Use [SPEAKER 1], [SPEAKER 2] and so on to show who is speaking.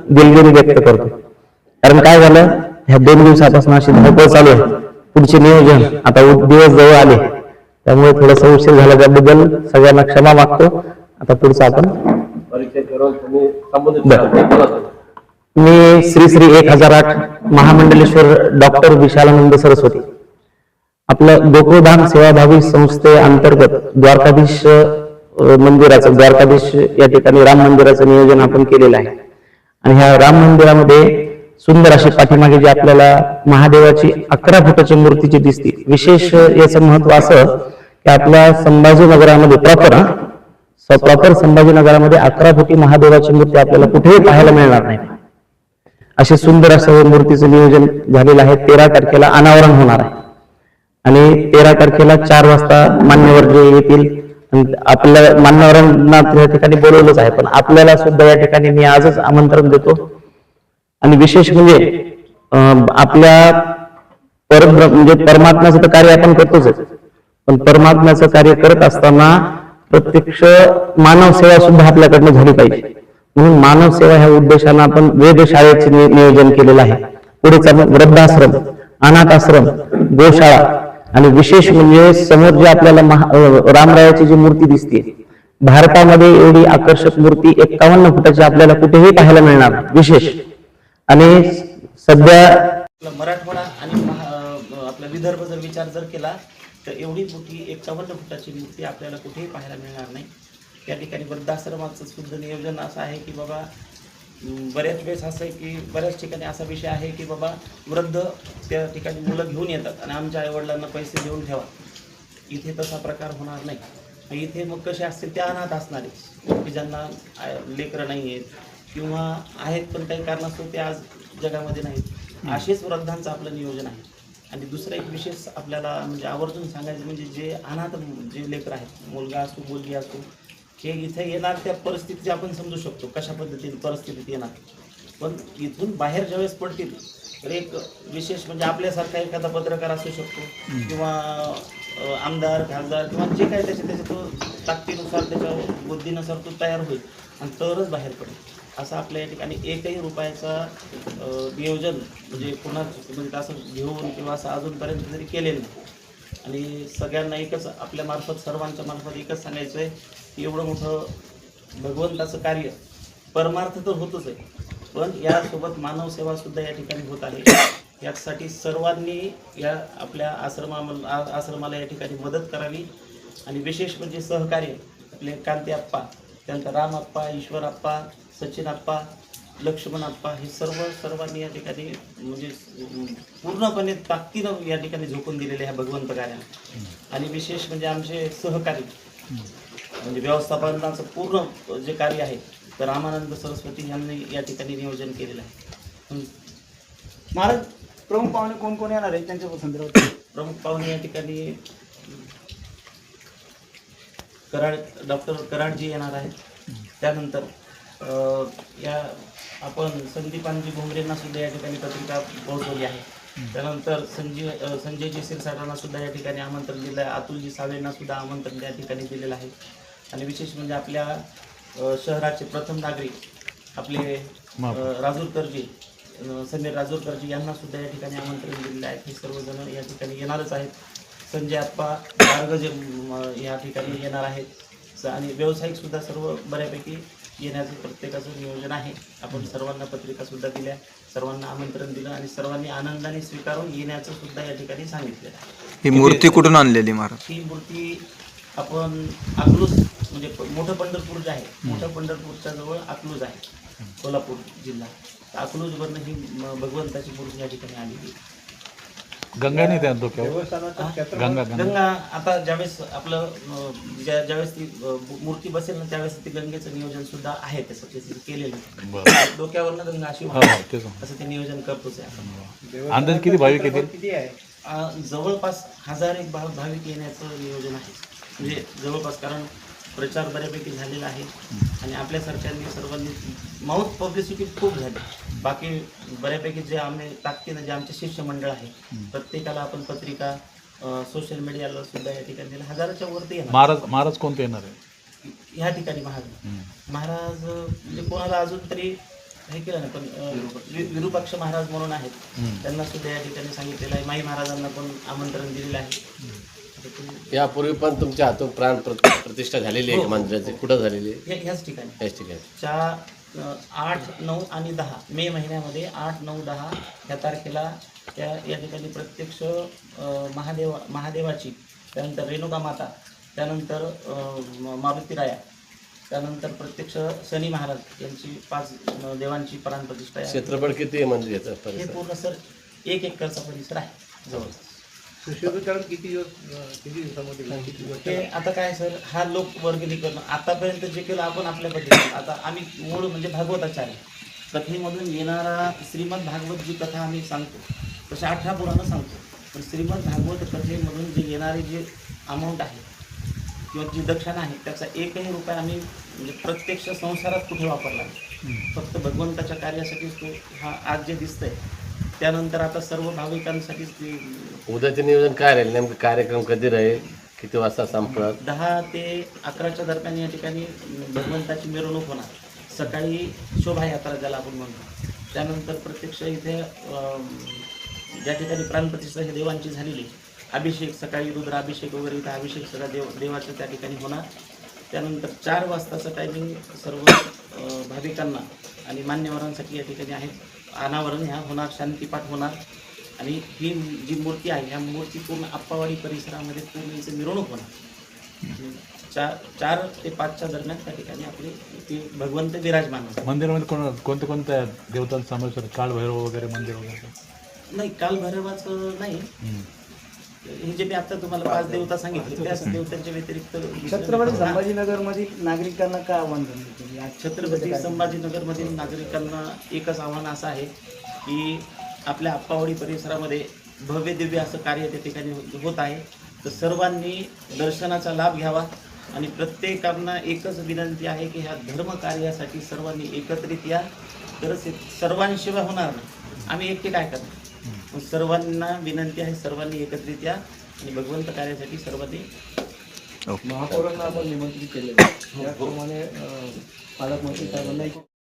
[SPEAKER 1] दिलगिरी व्यक्त करतो, कारण काय झालं, ह्या 2 दिवसापासून अशी धावपळ चालू आहे. पुढचे नियोजन आता दिवस जवळ आले, त्यामुळे थोडासा उशीर झाला, त्याबद्दल सगळ्यांना क्षमा मागतो. आता पुढचा आपण मी श्री श्री 1008 महामंडलेश्वर डॉक्टर विशालानंद सरस्वती, आपलं गोकुळधाम सेवाभावी संस्थे अंतर्गत द्वारकाधीश मंदिराचं, द्वारकाधीश या ठिकाणी राम मंदिराचं नियोजन आपण केलेलं आहे. आणि ह्या राम मंदिरामध्ये सुंदर अशी पाठीमागे जी आपल्याला महादेवाची 11 फुटाची मूर्तीची दिसते. विशेष याचं महत्व असं की आपल्या संभाजीनगरामध्ये प्रॉपर संभाजीनगरामध्ये 11 फुटी महादेवाची मूर्ती आपल्याला कुठेही पाहायला मिळणार नाही. असे सुंदर असं मूर्तीचं नियोजन झालेलं आहे. 13 तारखेला अनावरण होणार आहे आणि 13 तारखेला 4 वाजता मान्यवर जे येतील, आपल्या मान्यवरांना त्या ठिकाणी बोलवलंच आहे, पण आपल्याला सुद्धा या ठिकाणी मी आजच आमंत्रण देतो. आणि विशेष म्हणजे आपल्या म्हणजे परमात्म्याचं तर कार्य आपण करतोच, पण परमात्म्याचं कार्य करत असताना प्रत्यक्ष मानव सेवा सुद्धा आपल्याकडनं झाली पाहिजे. म्हणून मानव सेवा ह्या उद्देशानं आपण वेधशाळेचे नियोजन केलेलं आहे. पुढे वृद्धाश्रम, अनाथ आश्रम, गोशाळा आणि विशेष म्हणजे समोर जे आपल्याला रामरायाची जी मूर्ती दिसते, भारतामध्ये एवढी आकर्षक मूर्ती 51 फुटाची आपल्याला कुठेही पाहायला मिळणार विशेष. आणि सध्या
[SPEAKER 2] मराठवाडा आणि आपला विदर्भ जर विचार जर केला तर एवढी मोठी 51 फुटाची मूर्ती आपल्याला कुठेही पाहायला मिळणार नाही. या ठिकाणी वृद्धाश्रमाचं सुद्धा नियोजन असं आहे की बाबा, बऱ्याच वेळेस असं आहे की बऱ्याच ठिकाणी असा विषय आहे की बाबा वृद्ध त्या ठिकाणी मुलं घेऊन येतात आणि आमच्या आईवडिलांना पैसे देऊन ठेवा. इथे तसा प्रकार होणार नाही. इथे मग कसे असतील, त्या अनाथ असणारे की ज्यांना लेकरं नाही आहेत किंवा आहेत पण काही कारणास्तव ते आज जगामध्ये नाहीत, असेच वृद्धांचं आपलं नियोजन आहे. आणि दुसरं एक विशेष आपल्याला म्हणजे आवर्जून सांगायचं म्हणजे जे अनाथ जे लेकर आहेत, मुलगा असो मुलगी असो, हे इथे येणार त्या परिस्थितीची आपण समजू शकतो कशा पद्धतीने परिस्थितीत येणार. पण इथून बाहेर ज्यावेळेस पडतील तर एक विशेष म्हणजे आपल्यासारखा एखादा पत्रकार असू शकतो किंवा आमदार खासदार किंवा जे काही त्याच्या तो ताकदीनुसार त्याच्या बुद्धीनुसार तो तयार होईल आणि तरच बाहेर पडेल. असं आपल्या या ठिकाणी एकही रुपयाचा नियोजन म्हणजे म्हणजे असं घेऊन किंवा असं अजूनपर्यंत तरी केलेलं नाही. आणि सगळ्यांना एकच आपल्या मार्फत, सर्वांच्या मार्फत एकच सांगायचं आहे की एवढं मोठं भगवंताचं कार्य परमार्थ तर होतच आहे, पण यासोबत मानवसेवासुद्धा या ठिकाणी होत आहे. यासाठी सर्वांनी या आपल्या आश्रमाला या ठिकाणी मदत करावी. आणि विशेष म्हणजे सहकार्य आपले कांती आप्पा, त्यानंतर राम आप्पा, ईश्वर आप्पा, सचिन आप्पा, लक्ष्मण आप्पा, हे सर्वांनी या ठिकाणी म्हणजे पूर्णपणे ताकदीनं या ठिकाणी झोकून दिलेले ह्या भगवंत कार्याला. आणि विशेष म्हणजे आमचे सहकारी म्हणजे व्यवस्थापनाचं पूर्ण जे कार्य आहे तर रामानंद सरस्वती यांनी या ठिकाणी नियोजन केलेलं आहे.
[SPEAKER 3] महाराज, प्रमुख पाहुणे कोण कोण येणार आहे त्यांच्या संदर्भात?
[SPEAKER 2] प्रमुख पाहुणे या ठिकाणी डॉक्टर कराडजी येणार आहेत. त्यानंतर या आपण संदीपानजी भोंगरेंना सुद्धा या ठिकाणी पत्रिका पोहोचवली आहे. त्यानंतर संजयजी सिरसाटांना सुद्धा या ठिकाणी आमंत्रण दिलं आहे. अतुलजी सावेंना सुद्धा आमंत्रण या ठिकाणी दिलेलं आहे. आणि विशेष म्हणजे आपल्या शहराचे प्रथम नागरिक आपले राजूरकरजी, समीर राजूरकरजी यांना सुद्धा या ठिकाणी आमंत्रण दिलेलं आहे. हे सर्वजण या ठिकाणी येणारच आहेत. संजय आप्पा गार्गजे या ठिकाणी येणार आहेत. आणि व्यावसायिक सुद्धा सर्व बऱ्यापैकी येण्याचं प्रत्येकाचं नियोजन आहे. आपण सर्वांना पत्रिका सुद्धा दिल्या, सर्वांना आमंत्रण दिलं आणि सर्वांनी आनंदाने स्वीकारून येण्याचं सुद्धा या ठिकाणी सांगितलेलं आहे.
[SPEAKER 4] ही मूर्ती कुठून आणलेली महाराज?
[SPEAKER 2] ही मूर्ती आपण अकलूज म्हणजे मोठं पंढरपूर जे आहे, मोठं पंढरपूरच्या जवळ अकलूज आहे, सोलापूर जिल्हा. अकलूजवरनं ही भगवंताची मूर्ती या ठिकाणी आलेली.
[SPEAKER 5] गंगा नाही त्या डोक्यावर?
[SPEAKER 2] गंगा आता ज्यावेळेस आपलं ज्यावेळेस ती मूर्ती बसेल ना त्यावेळेस ती गंगेचं नियोजन सुद्धा आहे, तसं केलेलं. डोक्यावरनं गंगा अशी असं ते नियोजन करतोच आहे आपण.
[SPEAKER 5] अंदाज किती भाविक येतील?
[SPEAKER 2] जवळपास 1000 एक भाविक येण्याचं नियोजन आहे. म्हणजे जवळपास, कारण प्रचार बऱ्यापैकी झालेला आहे आणि आपल्यासारख्यांनी सर्वांनी माउथ पब्लिसिटी खूप झाली. बाकी बऱ्यापैकी जे आम्ही ताकदीनं जे आमचे शिष्यमंडळ आहे प्रत्येकाला आपण पत्रिका सोशल मीडियाला सुद्धा या ठिकाणी दिला. हजाराच्या वरती येणार
[SPEAKER 5] महाराज कोणते येणार आहे?
[SPEAKER 2] ह्या ठिकाणी महाराज म्हणजे कोणाला अजून तरी हे केलं नाही, पण विरूपाक्ष महाराज म्हणून आहेत, त्यांना सुद्धा या ठिकाणी सांगितलेलं आहे. माई महाराजांना पण आमंत्रण दिलेलं आहे.
[SPEAKER 6] यापूर्वी पण तुमच्या हातून प्राण प्रतिष्ठा झालेली आहे मंदिराची, कुठं झालेली आहे?
[SPEAKER 2] ह्याच ठिकाणी
[SPEAKER 6] याच ठिकाणी.
[SPEAKER 2] 8, 9 आणि 10 मे महिन्यामध्ये 8, 9, 10 या तारखेला या ठिकाणी प्रत्यक्ष महादेवाची, त्यानंतर रेणुका माता, त्यानंतर मारुतीराया, त्यानंतर प्रत्यक्ष शनी महाराज यांची 5 देवांची प्राणप्रतिष्ठा आहे.
[SPEAKER 6] क्षेत्रफळ किती आहे मंदिराचं
[SPEAKER 2] हे
[SPEAKER 6] परिसर?
[SPEAKER 2] पूर्ण सर 1 एकरचा परिसर आहे जवळ.
[SPEAKER 5] सुशोभीकरण किती दिवसामध्ये
[SPEAKER 2] हे आता काय सर, हा लोक वर्गणी करणं आतापर्यंत जे केलं आपण आपल्या पद्धतीने. आता आम्ही मूळ म्हणजे भागवताचार्य, कथेमधून येणारा श्रीमद भागवत जी कथा आम्ही सांगतो तशा 18 पुराणं सांगतो, पण श्रीमद भागवत कथेमधून जे येणारे जे अमाऊंट आहे किंवा जी दक्षिणा आहे त्याचा 1ही रुपया आम्ही म्हणजे प्रत्यक्ष संसारात कुठे वापरला नाही. फक्त भगवंताच्या कार्यासाठीच तो हा आज जे दिसतंय. त्यानंतर आता सर्व भाविकांसाठीच ते
[SPEAKER 6] उद्याचे नियोजन काय राहील? नेमकं कार्यक्रम कधी राहील, किती वाजता संपणार?
[SPEAKER 2] 10 ते 11च्या दरम्यान या ठिकाणी भगवंताची मिरवणूक होणार. सकाळी शोभायात्रा ज्याला आपण म्हणतो, त्यानंतर प्रत्यक्ष इथे ज्या ठिकाणी प्राणप्रतिष्ठा हे देवांची झालेली, अभिषेक सकाळी रुद्राभिषेक वगैरे, इथं अभिषेक सगळा देवाचं त्या ठिकाणी होणार. त्यानंतर 4 वाजताचं टायमिंग सर्व भाविकांना आणि मान्यवरांसाठी या ठिकाणी आहे. अनावरण ह्या होणार, शांतीपाठ होणार आणि ही जी मूर्ती आहे ह्या मूर्ती पूर्ण आप्पावाडी परिसरामध्ये पूर्ण इथे मिरवणूक होणार. 4 ते 5च्या दरम्यान त्या ठिकाणी आपले ती भगवंत विराजमान होतात.
[SPEAKER 5] मंदिरामध्ये कोणत्या देवतांचा समावेश होतो? काळभैरव वगैरे मंदिर वगैरे?
[SPEAKER 2] नाही, कालभैरवाचं नाही. हे जे मी आता तुम्हाला 5 देवता सांगितले त्याच देवतांच्या व्यतिरिक्त
[SPEAKER 3] छत्रपती संभाजीनगरमधील नागरिकांना काय आव्हान करण्यात येईल?
[SPEAKER 2] छत्रपती संभाजीनगरमधील नागरिकांना एकच आव्हान असं आहे की आपल्या आप्पावाडी परिसरामध्ये भव्य दिव्य असं कार्य त्या ठिकाणी होत आहे. तर सर्वांनी दर्शनाचा लाभ घ्यावा आणि प्रत्येकांना एकच विनंती आहे की ह्या धर्म कार्यासाठी सर्वांनी एकत्रित या, तरच सर्वांशिवाय होणार नाही. आम्ही एकटे काय करणार? सर्वांना विनंती आहे, सर्वांनी एकत्रित या आणि भगवंत कार्यासाठी सर्वांनी.
[SPEAKER 3] महापौरांना आपण निमंत्रित केले, त्याप्रमाणे पालकमंत्री साहेबांना